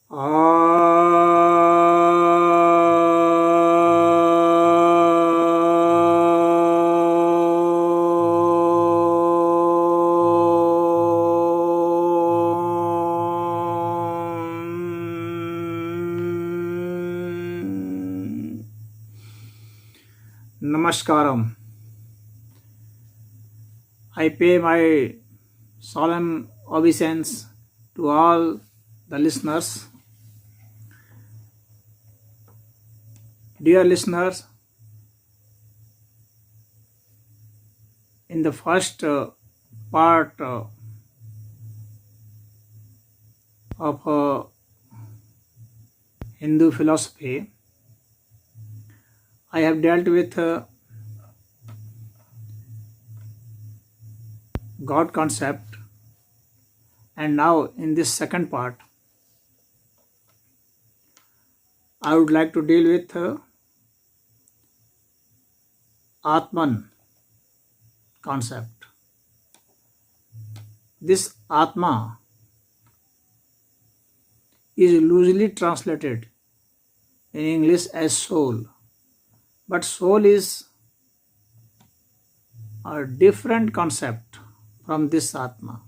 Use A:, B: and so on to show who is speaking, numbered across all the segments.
A: Om. Namaskaram. I pay my solemn obeisance to all the listeners. Dear listeners, in the first part of Hindu philosophy, I have dealt with God concept, and now in this second part, I would like to deal with Atman concept. This Atma is loosely translated in English as soul, but soul is a different concept from this Atma.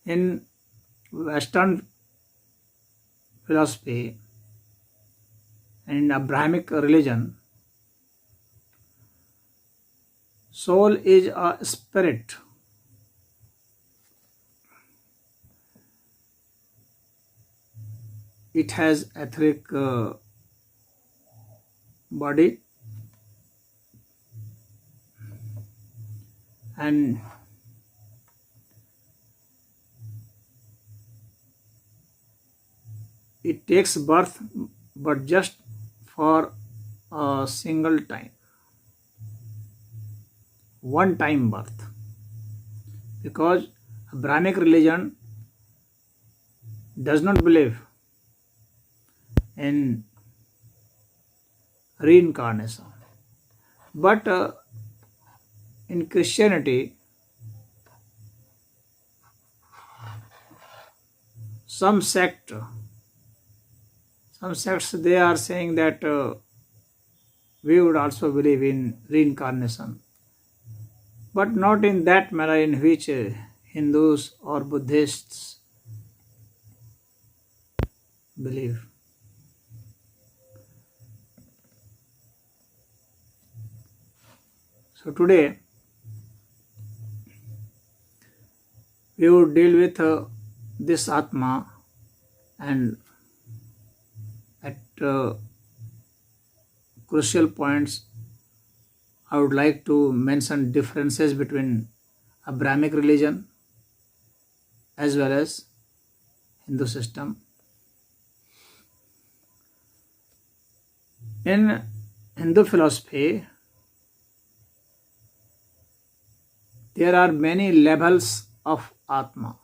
A: In Western philosophy and in Abrahamic religion, soul is a spirit. It has etheric body and it takes birth, but just for a single time, one time birth, because Abrahamic religion does not believe in reincarnation, but in Christianity, some sects they are saying that we would also believe in reincarnation, but not in that manner in which Hindus or Buddhists believe. So today we would deal with this Atma, and at crucial points I would like to mention differences between Abrahamic religion as well as Hindu system. In Hindu philosophy, there are many levels of Atma.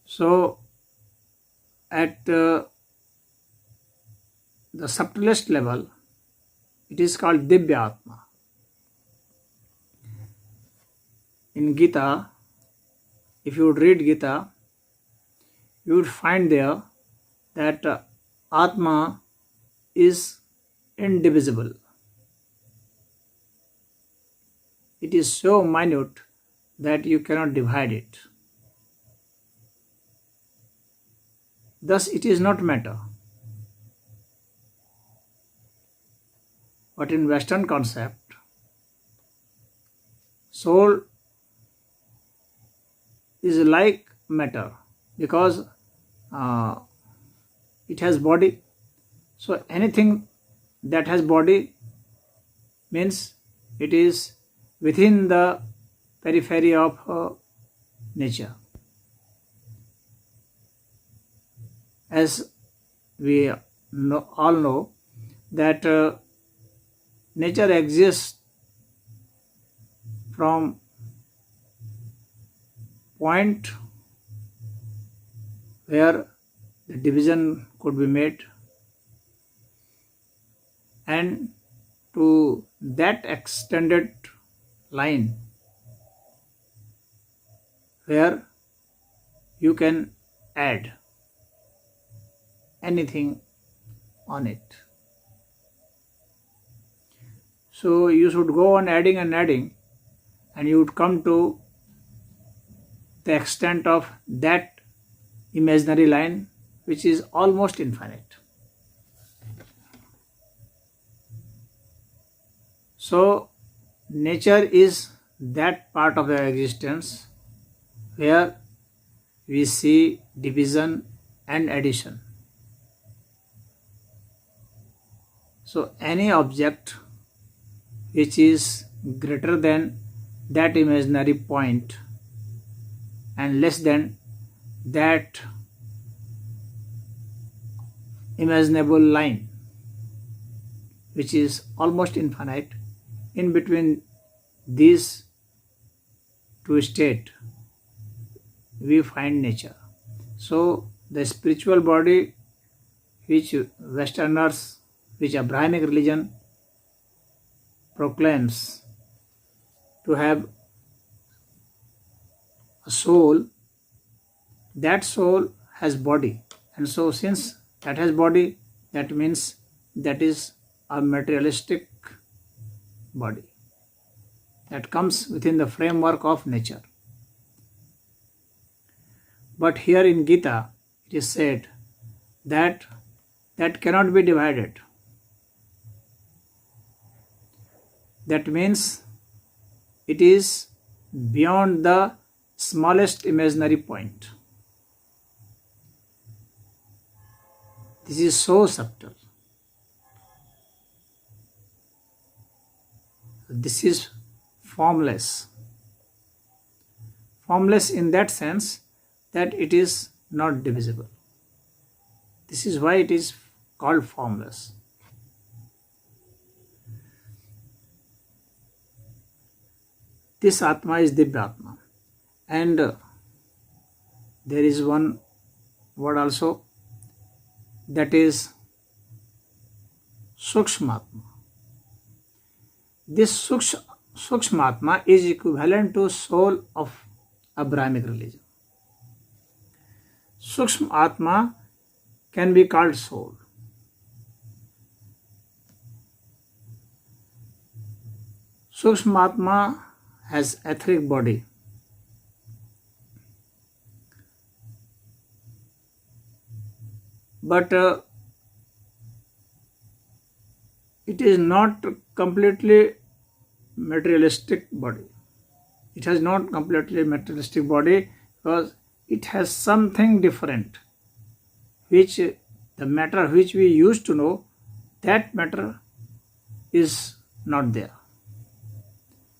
A: So, at the subtlest level, it is called Divya Atma. In Gita, if you would read Gita, you would find there that Atma is indivisible. It is so minute that you cannot divide it. Thus, it is not matter. But in Western concept, soul is like matter because it has body. So anything that has body means it is within the periphery of nature. As we all know that nature exists from point where the division could be made, and to that extended line where you can add anything on it. So you should go on adding and adding, and you would come to the extent of that imaginary line, which is almost infinite. So nature is that part of our existence where we see division and addition. So any object which is greater than that imaginary point and less than that imaginable line, which is almost infinite, in between these two states we find nature. So the spiritual body which Westerners, which Abrahamic religion proclaims to have a soul, that soul has body, and so since that has body, that means that is a materialistic body that comes within the framework of nature. But here in Gita it is said that that cannot be divided. That means it is beyond the smallest imaginary point. This is so subtle. This is formless. Formless in that sense that it is not divisible. This is why it is called formless. This Atma is Divya Atma. And there is one word also, that is Sukshmatma. This Sukshmatma is equivalent to soul of Abrahamic religion. Sukshmatma can be called soul. Sukshmatma has etheric body. But it is not completely materialistic body. It has not completely materialistic body because it has something different, which the matter which we used to know, that matter is not there.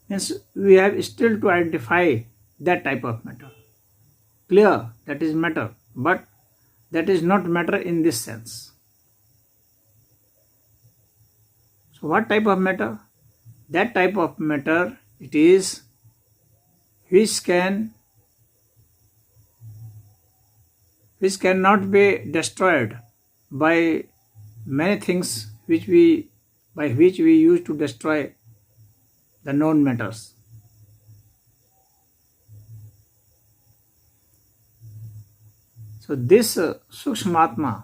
A: Means we have still to identify that type of matter. Clear, that is matter, but that is not matter in this sense. So what type of matter? That type of matter it is which cannot be destroyed by many things by which we use to destroy the known matters. So this Sukshmatma,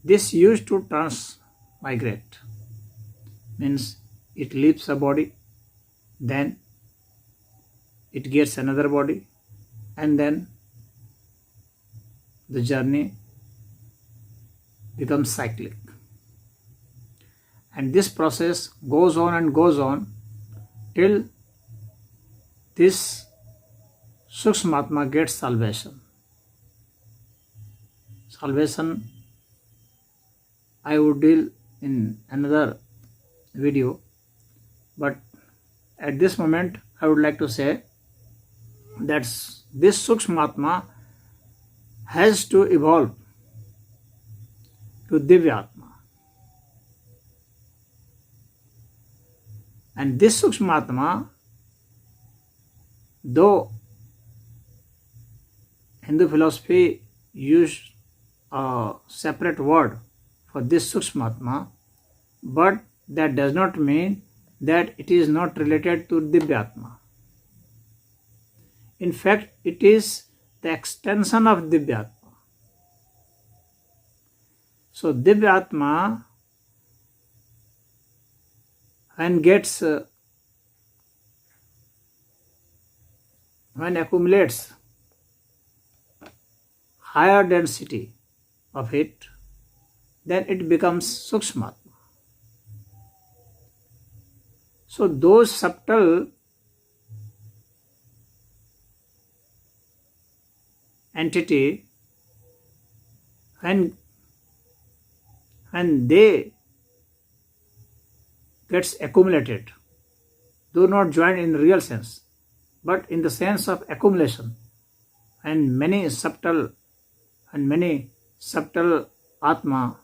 A: this used to transmigrate, means it leaves a body, then it gets another body, and then the journey becomes cyclic. And this process goes on and goes on till this Sukshmatma gets salvation. Salvation I would deal in another video, but at this moment I would like to say that this Sukshmatma has to evolve to Divya Atma. And this Sukshmatma, though Hindu philosophy used a separate word for this Sukshmatma, but that does not mean that it is not related to Divyatma. In fact, it is the extension of Divyatma. So Divyatma, when accumulates higher density of it, then it becomes Sukshmatma. So those subtle entity, when they gets accumulated, do not join in real sense, but in the sense of accumulation, and many subtle Atma,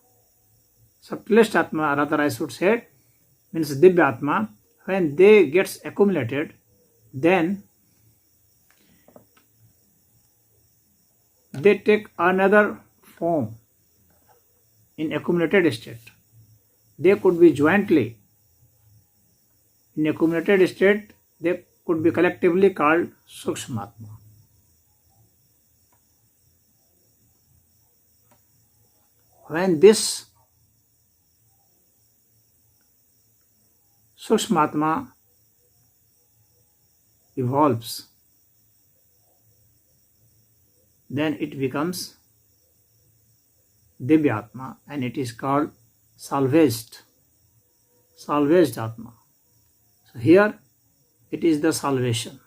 A: subtlest Atma, rather I should say, means Divya Atma, when they gets accumulated, then they take another form in accumulated state. They could be jointly in accumulated state, they could be collectively called Sukshmatma. When this Sukshmatma evolves, then it becomes Divyatma, and it is called salvaged Atma. So here it is the salvation.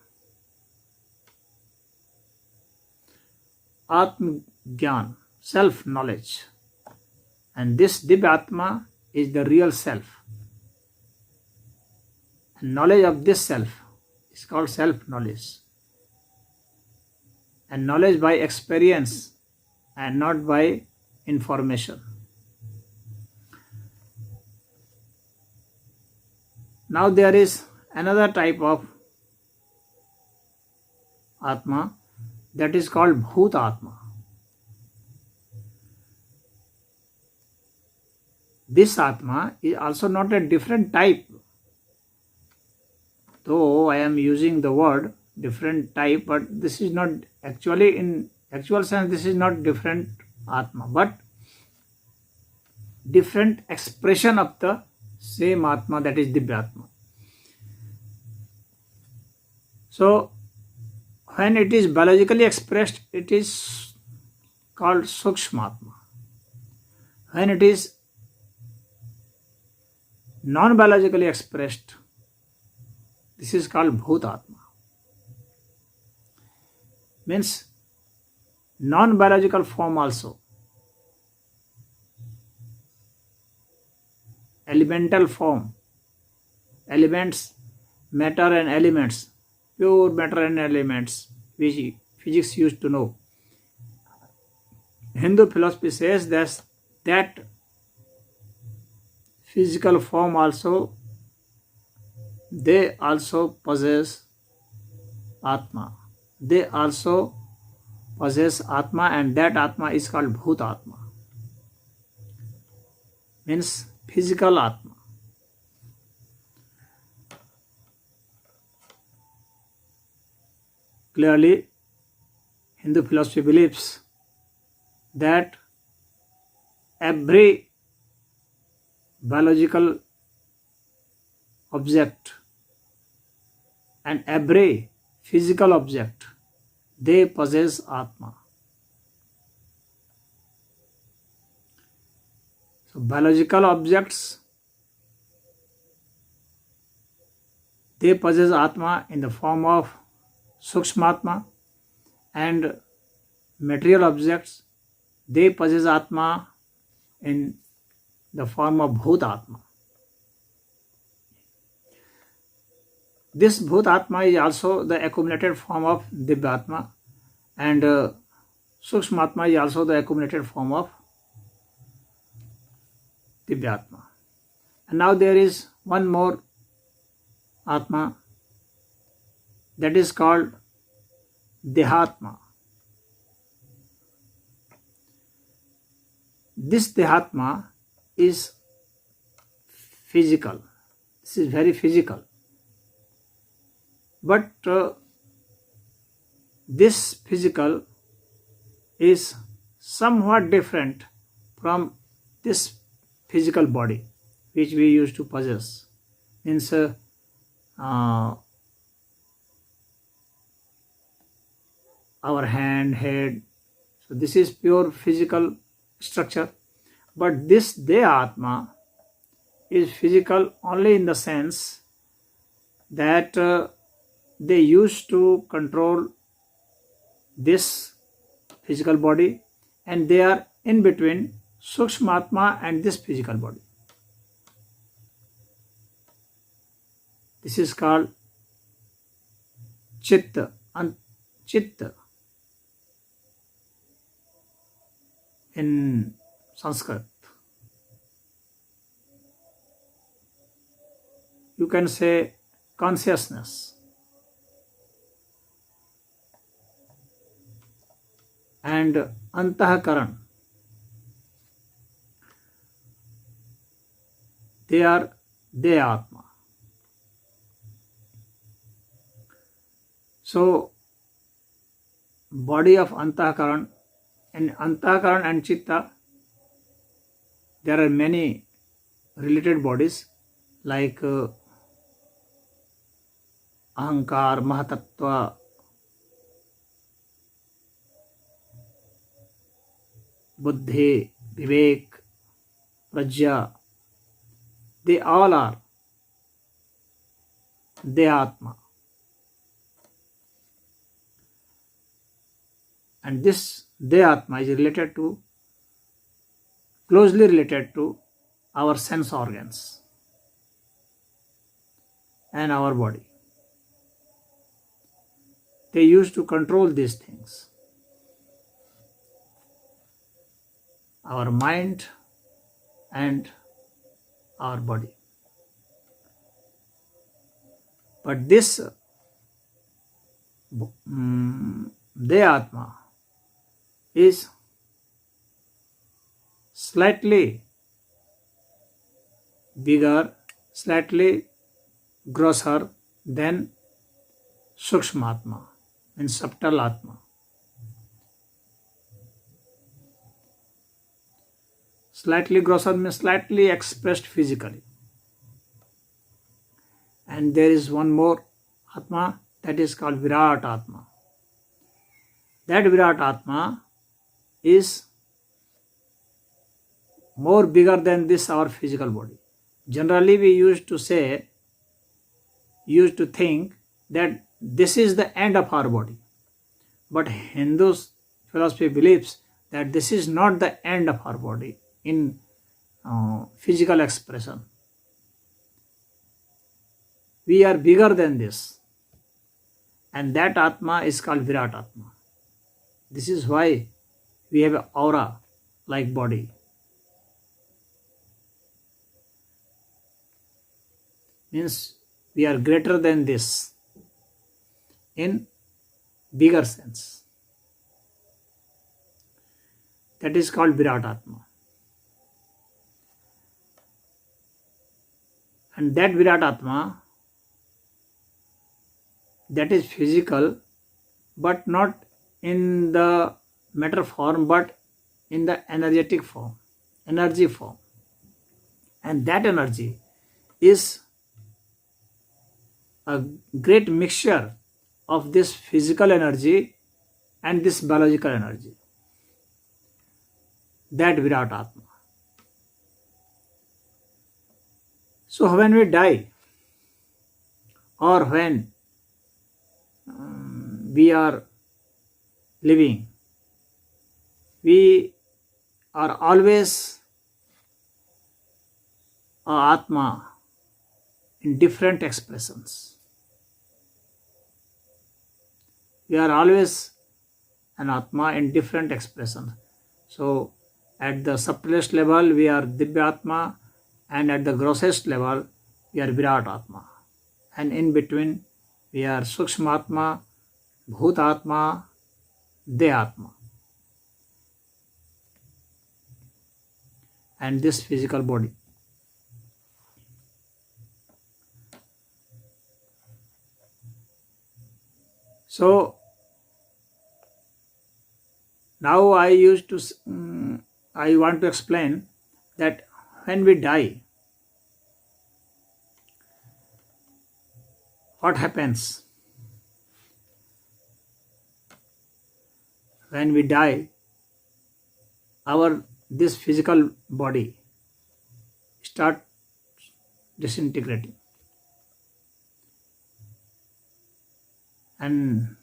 A: Atma Gyan, self-knowledge. And this Divyatma is the real self. And knowledge of this self is called self-knowledge. And knowledge by experience and not by information. Now there is another type of Atma that is called Bhut Atma. This Atma is also not a different type. Though I am using the word different type, but this is not actually, in actual sense, this is not different Atma, but different expression of the same Atma, that is Divyatma. So when it is biologically expressed, it is called Sukshmatma. When it is non-biologically expressed, this is called Bhutatma. Means non-biological form also, elemental form, elements, matter and elements, pure matter and elements, which physics used to know. Hindu philosophy says that physical form also, they also possess Atma. They also possess Atma, and that Atma is called Bhutatma. Means physical Atma. Clearly, Hindu philosophy believes that every biological object and every physical object, they possess Atma. So biological objects, they possess Atma in the form of Sukshmatma, and material objects, they possess Atma in the form of Bhutatma. This Bhutatma is also the accumulated form of Divyatma, and Sukshmatma is also the accumulated form of Divyatma. And now there is one more Atma, that is called Dehatma. This Dehatma is physical. This is very physical. But this physical is somewhat different from this physical body which we used to possess. Means our hand, head. So this is pure physical structure. But this Deha Atma is physical only in the sense that they used to control this physical body, and they are in between Sukshmatma and this physical body. This is called Chitta, Chitta in Sanskrit. You can say consciousness. And Antahakaran. They are Deha Atma. So, body of Antahakaran and Chitta, there are many related bodies like Ahankar, Mahatattva, Buddhi, Vivek, Prajya. They all are Deha Atma. And this Deha Atma is closely related to our sense organs and our body. They used to control these things. Our mind and our body. But this Deha Atma is slightly bigger, slightly grosser than Sukshmatma and subtle Atma. Slightly grosser means slightly expressed physically. And there is one more Atma, that is called Virat Atma. That Virat Atma is more bigger than this our physical body. Generally we used to think that this is the end of our body. But Hindu philosophy believes that this is not the end of our body in physical expression. We are bigger than this. And that Atma is called Virat Atma. This is why we have an aura like body. Means we are greater than this in bigger sense. That is called Virat Atma. And that Virat Atma, that is physical, but not in the matter form, but in the energetic form, energy form. And that energy is a great mixture of this physical energy and this biological energy. That Virat Atma. So when we die, or when we are living, we are always a Atma in different expressions. We are always an Atma in different expressions. So at the subtlest level we are Divya Atma, and at the grossest level we are Virat Atma. And in between we are Sukshma Atma, Bhut Atma, Deha Atma. And this physical body. So now I want to explain that when we die, what happens? When we die, our this physical body start disintegrating, and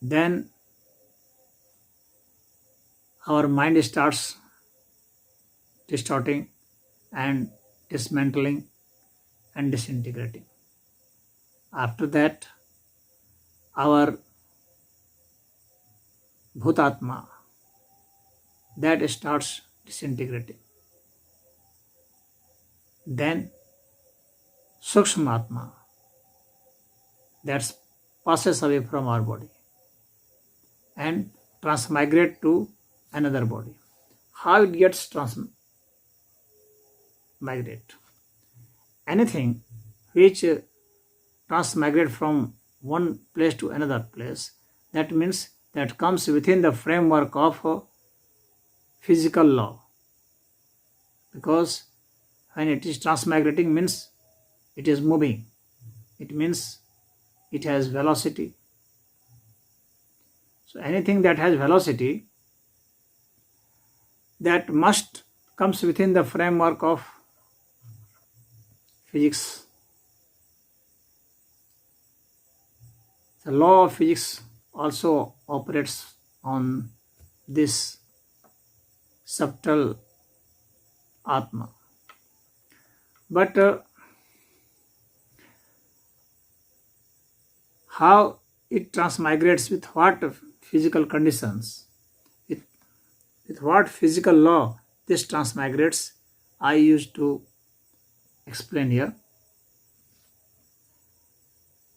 A: then our mind starts distorting and dismantling and disintegrating. After that, our bhutatma, that starts disintegrating. Then sukshmatma, that passes away from our body and transmigrate to another body. How it gets transmigrate? Anything which transmigrate from one place to another place, that means that comes within the framework of physical law, because when it is transmigrating means it is moving, it means it has velocity. So anything that has velocity, that must comes within the framework of physics. The law of physics also operates on this subtle Atma. But how it transmigrates, with what physical conditions, with what physical law this transmigrates, I used to explain here.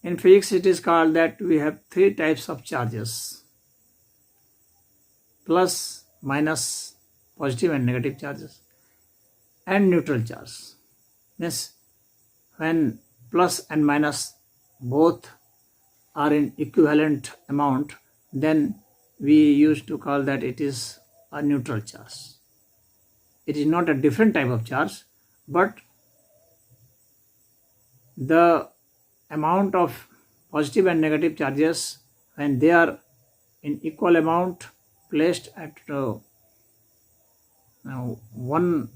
A: In physics, it is called that we have three types of charges: plus, minus, positive and negative charges, and neutral charge. Means when plus and minus both are in equivalent amount, then we used to call that it is a neutral charge. It is not a different type of charge, but the amount of positive and negative charges, when they are in equal amount placed at one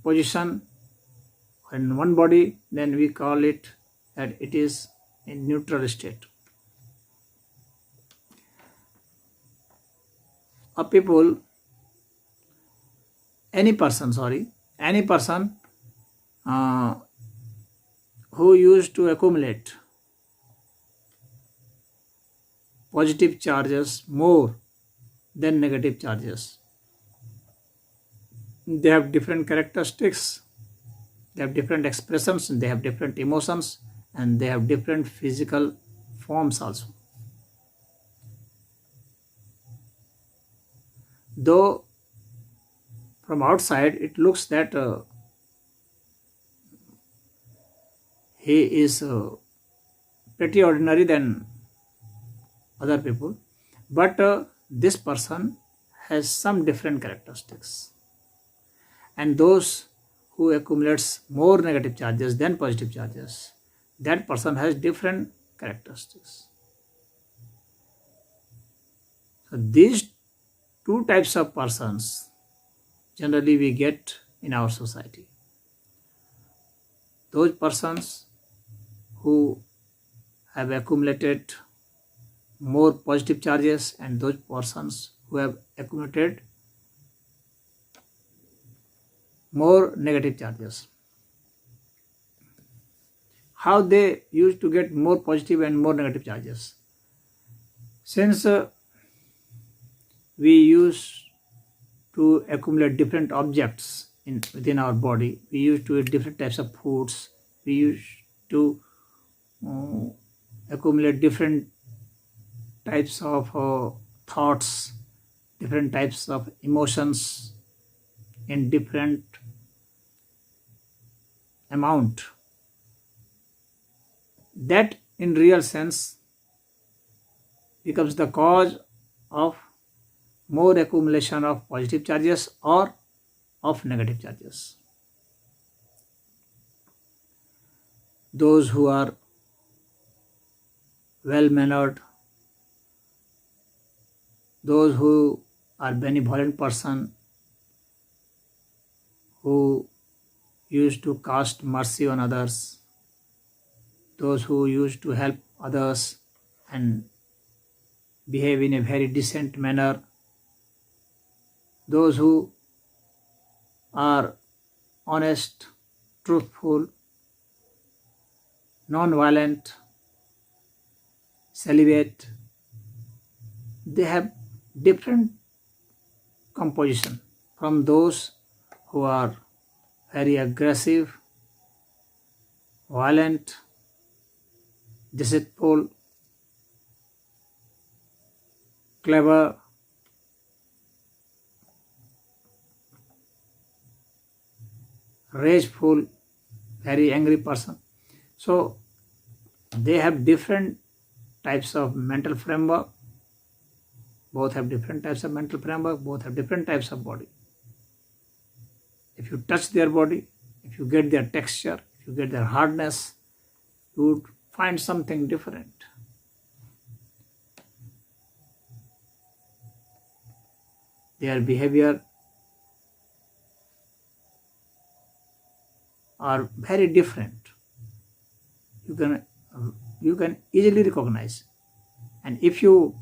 A: position in one body, then we call it that it is in neutral state. A people, any person who used to accumulate positive charges more than negative charges, they have different characteristics, they have different expressions, they have different emotions, and they have different physical forms also. Though from outside it looks that he is pretty ordinary than other people, but this person has some different characteristics, and those who accumulates more negative charges than positive charges, that person has different characteristics. So these two types of persons generally we get in our society: those persons who have accumulated more positive charges, and those persons who have accumulated more negative charges. How they used to get more positive and more negative charges? Since we use to accumulate different objects within our body, we used to eat different types of foods, we used to accumulate different types of thoughts, different types of emotions in different amount. that in real sense becomes the cause of more accumulation of positive charges or of negative charges. Those who are well mannered, those who are benevolent person, who used to cast mercy on others, those who used to help others and behave in a very decent manner, those who are honest, truthful, non-violent, celibate, they have different composition from those who are very aggressive, violent, deceitful, clever, rageful, very angry person. So they have different types of mental framework. Both have different types of mental framework, both have different types of body. If you touch their body, if you get their texture, if you get their hardness, you would find something different. Their behavior are very different. You can easily recognize. And if you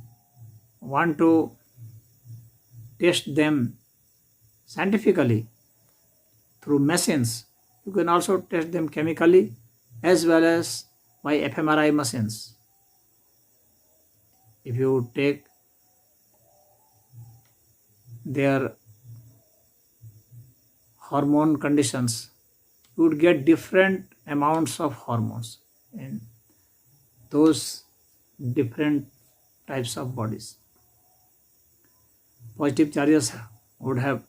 A: want to test them scientifically through machines, you can also test them chemically as well as by fMRI machines. If you take their hormone conditions, you would get different amounts of hormones in those different types of bodies. Positive charges would have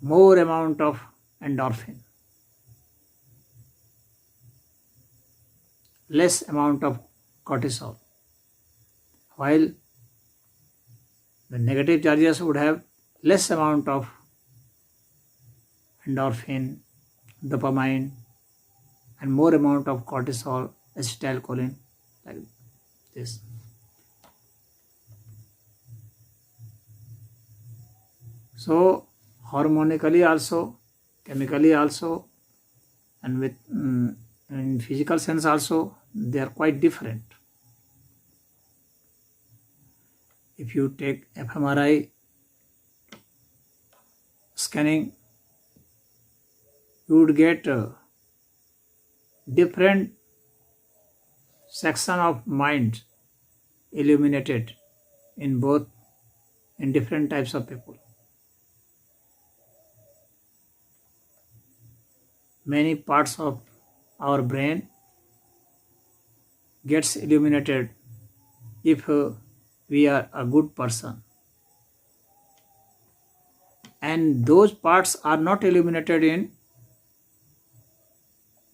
A: more amount of endorphin, less amount of cortisol, while the negative charges would have less amount of endorphin, dopamine, and more amount of cortisol, acetylcholine, like this. So harmonically also, chemically also, and with in physical sense also, they are quite different. If you take fMRI scanning, you would get different section of mind illuminated in different types of people. Many parts of our brain gets illuminated if we are a good person, and those parts are not illuminated in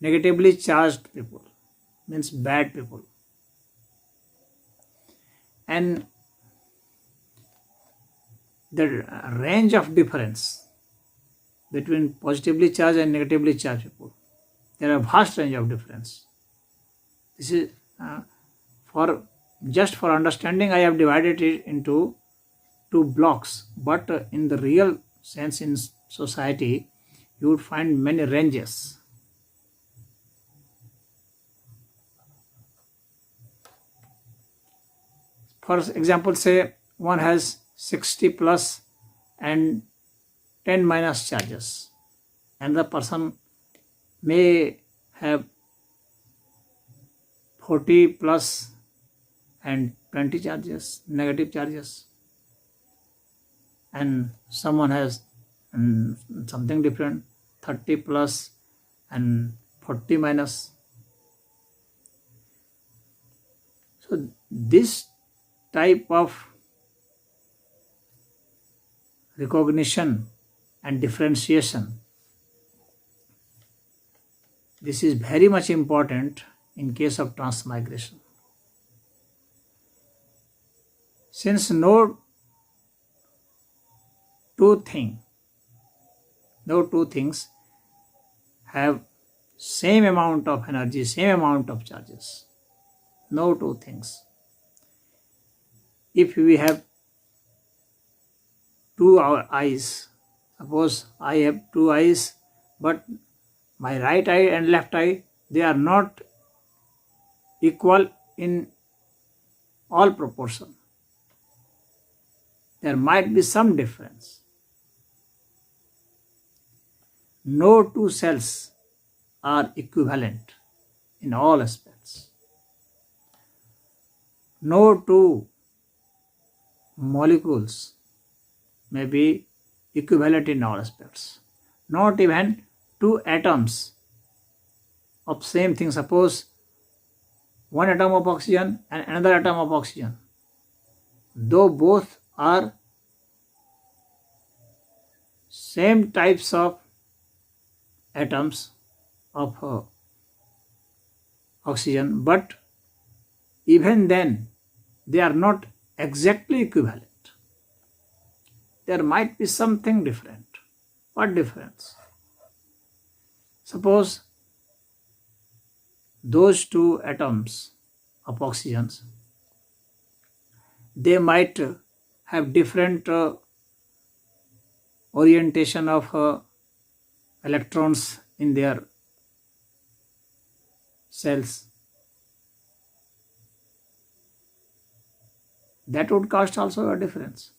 A: negatively charged people, means bad people. And the range of difference between positively charged and negatively charged people, there are vast range of difference. This is for understanding, I have divided it into two blocks, but in the real sense in society you would find many ranges. For example, say one has 60 plus and 10 minus charges, and the person may have 40 plus and 20 charges, negative charges, and someone has something different, 30 plus and 40 minus. So this type of recognition and differentiation, this is very much important in case of transmigration. Since no two things have same amount of energy, same amount of charges. No two things. If we have two eyes, suppose I have two eyes, but my right eye and left eye, they are not equal in all proportion. There might be some difference. No two cells are equivalent in all aspects. No two molecules may be equivalent in all aspects. Not even two atoms of same thing. Suppose one atom of oxygen and another atom of oxygen. Though both are same types of atoms of oxygen, but even then they are not exactly equivalent. There might be something different. What difference? Suppose those two atoms of oxygens, they might have different orientation of electrons in their cells. That would cause also a difference.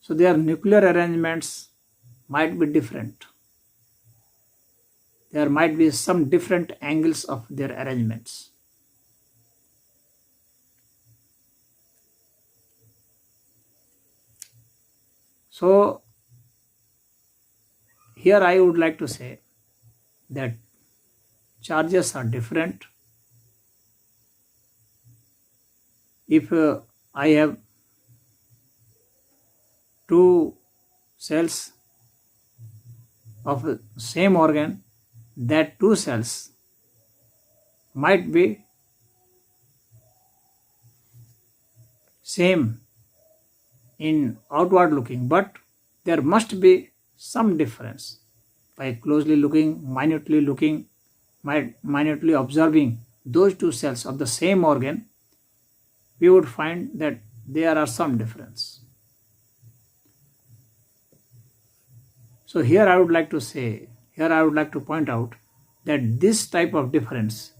A: So their nuclear arrangements might be different. There might be some different angles of their arrangements. So here I would like to say that charges are different. If I have two cells of the same organ, that two cells might be same in outward looking, but there must be some difference. By closely looking, minutely observing those two cells of the same organ, we would find that there are some difference. So here I would like to point out that this type of difference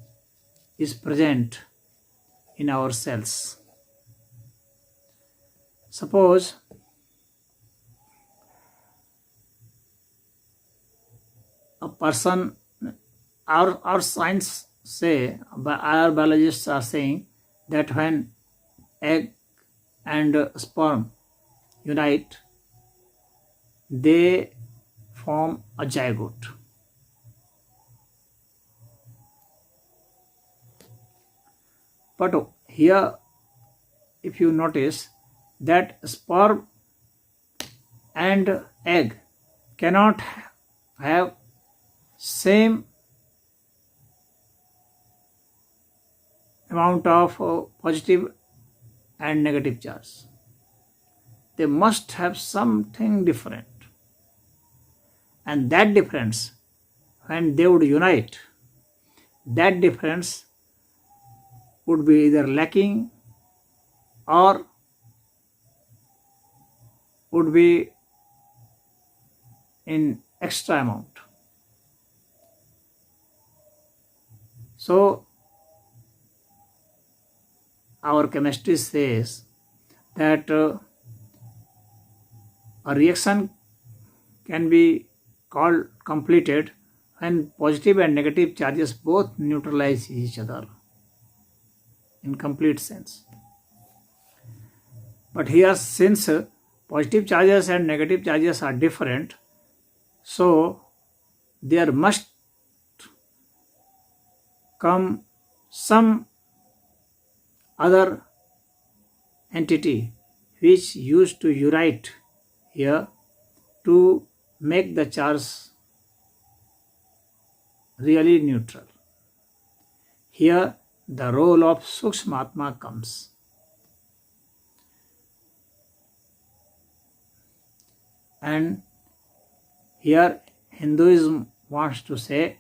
A: is present in our cells. Suppose a person, our science say, our biologists are saying that when egg and sperm unite, they form a zygote. But here, if you notice that sperm and egg cannot have same amount of positive and negative charge. They must have something different. And that difference, when they would unite, that difference would be either lacking or would be in extra amount. So our chemistry says that a reaction can be called completed when positive and negative charges both neutralize each other in complete sense. But here, since positive charges and negative charges are different, so there must come some other entity which used to unite here to make the charge really neutral. Here the role of Sukshmatma comes. And here Hinduism wants to say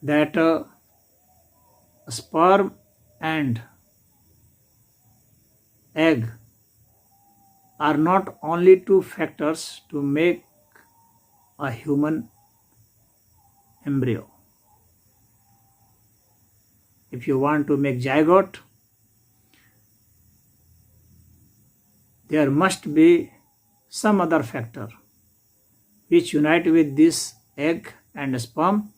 A: that sperm and egg are not only two factors to make a human embryo. If you want to make zygote, there must be some other factor which unite with this egg and sperm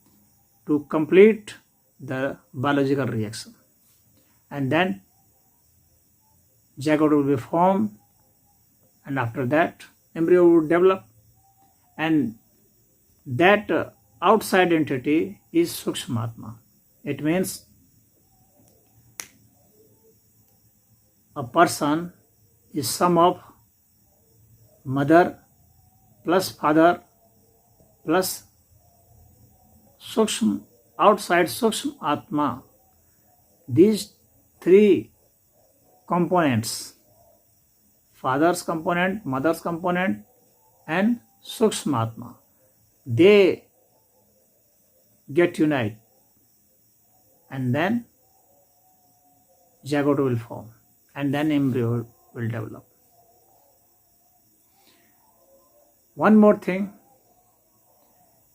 A: to complete the biological reaction. And then zygote will be formed, and after that embryo will develop, and that outside entity is Sukshmatma. It means a person is sum of mother plus father plus Sukshma, outside Sukshma Atma. These three components, father's component, mother's component, and Sukshma Atma, they get unite, and then zygote will form, and then embryo will develop. One more thing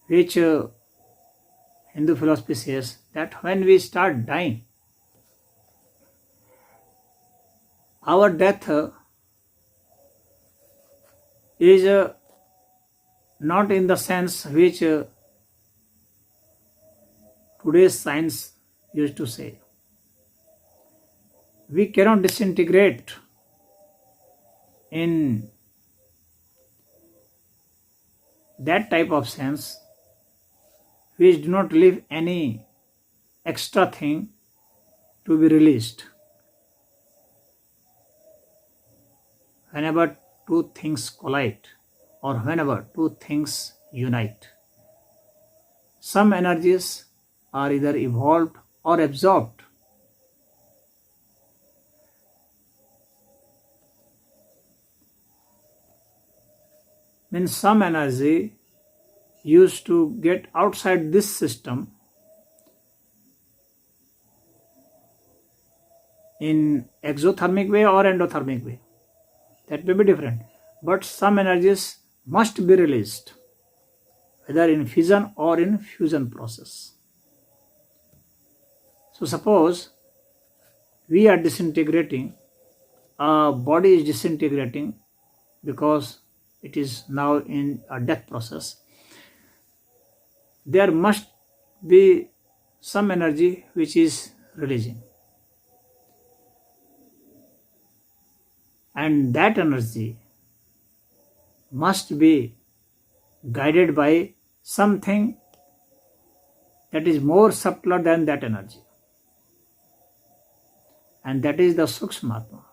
A: which Hindu philosophy says, that when we start dying, our death is not in the sense which today's science used to say. We cannot disintegrate in that type of sense which do not leave any extra thing to be released. Whenever two things collide or whenever two things unite, some energies are either evolved or absorbed. Means some energy used to get outside this system in exothermic way or endothermic way. That may be different. But some energies must be released, whether in fission or in fusion process. So suppose we are disintegrating, our body is disintegrating because it is now in a death process. There must be some energy which is releasing. And that energy must be guided by something that is more subtler than that energy. And that is the Sukshmatma.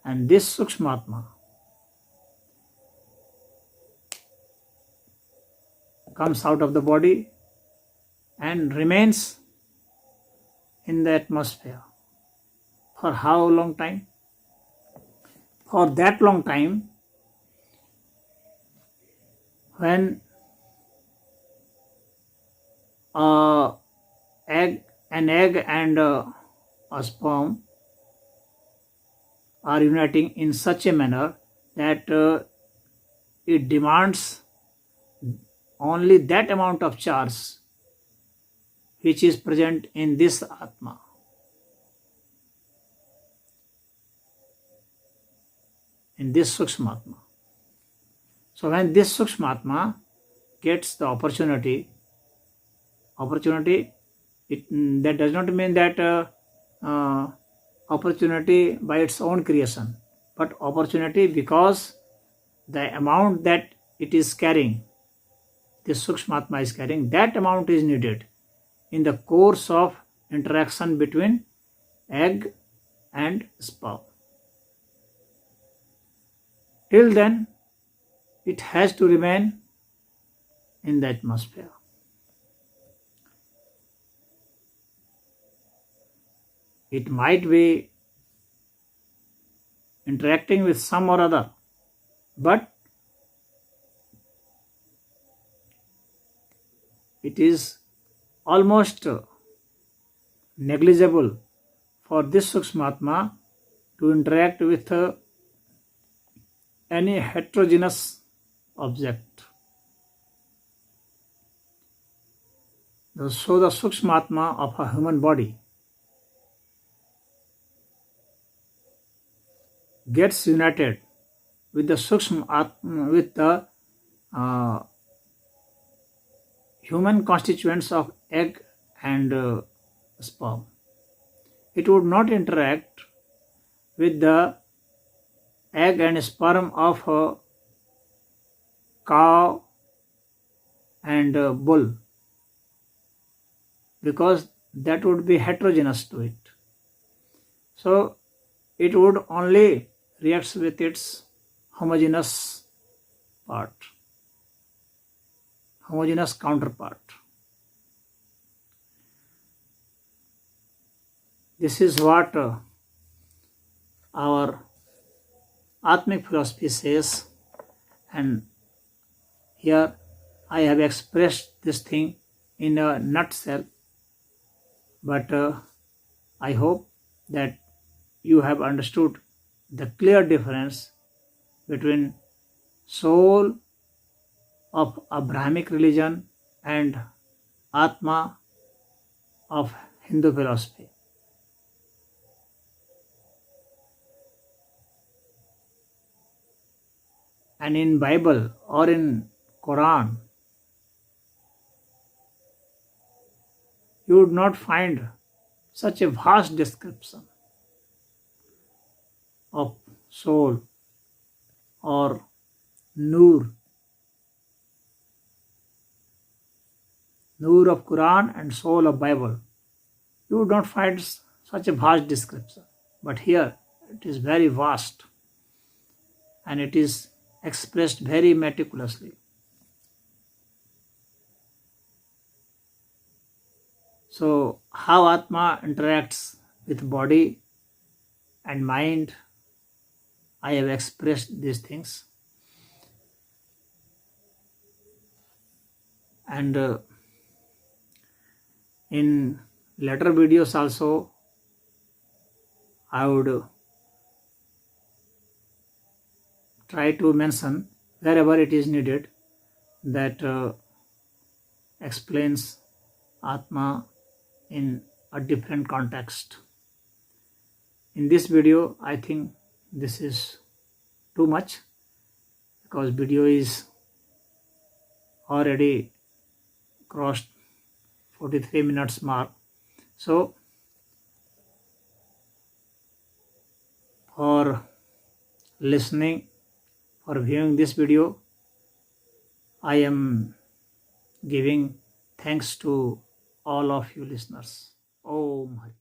A: And this Sukshmatma comes out of the body and remains in the atmosphere. For how long time? For that long time when an egg and a sperm are uniting in such a manner that it demands only that amount of charge which is present in this Atma. In this Sukshmatma. So when this Sukshmatma gets the opportunity, that does not mean that opportunity by its own creation, but opportunity because the amount that it is carrying, this Sukshmatma is carrying, that amount is needed in the course of interaction between egg and sperm. Till then, it has to remain in the atmosphere. It might be interacting with some or other, but it is almost negligible for this Sukshmatma to interact with any heterogeneous object. So the Sukshmatma of a human body gets united with the with the human constituents of egg and sperm. It would not interact with the egg and sperm of a cow and bull, because that would be heterogeneous to it. So it would only react with its homogeneous counterpart. This is what our Atmic philosophy says, and here I have expressed this thing in a nutshell, but I hope that you have understood the clear difference between soul of a Brahmic religion and Atma of Hindu philosophy. And in Bible or in Quran, you would not find such a vast description of soul or Nur of Quran and soul of Bible. You would not find such a vast description. But here it is very vast and it is expressed very meticulously. So how Atma interacts with body and mind, I have expressed these things. And in later videos also I would try to mention wherever it is needed that explains Atma in a different context. In this video, I think this is too much because video is already crossed 43 minutes mark. So for listening, for viewing this video, I am giving thanks to all of you listeners. Om Hari.